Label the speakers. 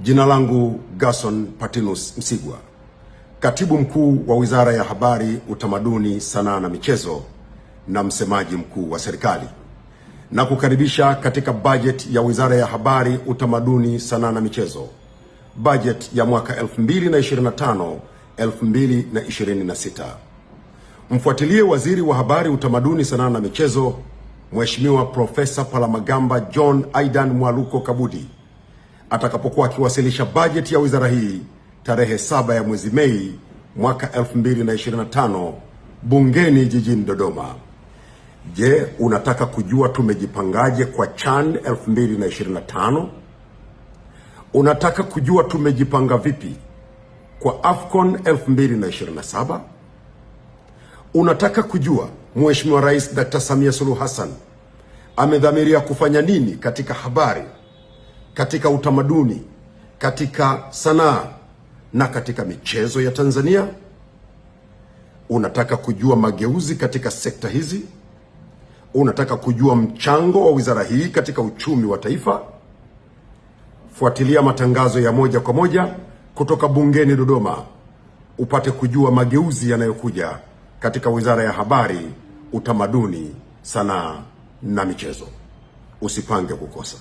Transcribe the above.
Speaker 1: Jina langu Gerson Patinus Msigwa, Katibu Mkuu wa Wizara ya Habari, Utamaduni, Sanaa na Michezo na msemaji mkuu wa serikali. Na kukaribisha katika bajeti ya Wizara ya Habari, Utamaduni, Sanaa na Michezo, bajeti ya mwaka 2025-2026. Mfuatilie Waziri wa Habari, Utamaduni, Sanaa na Michezo, Mheshimiwa Profesa Palamagamba John Aidan Mwaluko Kabudi atakapokuwa akiwasilisha bajeti ya wizara hii tarehe 7 ya mwezi Mei mwaka 2025 bungeni jijini Dodoma. Je, unataka kujua tumejipangaje kwa CHAN 2025? Unataka kujua tumejipanga vipi kwa AFCON 2027? Unataka kujua Mheshimiwa Rais Dr. Samia Suluhu Hassan amedhamiria kufanya nini katika habari, katika utamaduni, katika sanaa na katika michezo ya Tanzania? Unataka kujua mageuzi katika sekta hizi? Unataka kujua mchango wa wizara hii katika uchumi wa taifa? Fuatilia matangazo ya moja kwa moja kutoka bungeni Dodoma upate kujua mageuzi yanayokuja katika Wizara ya Habari, Utamaduni, Sanaa na Michezo. Usipange kukosa.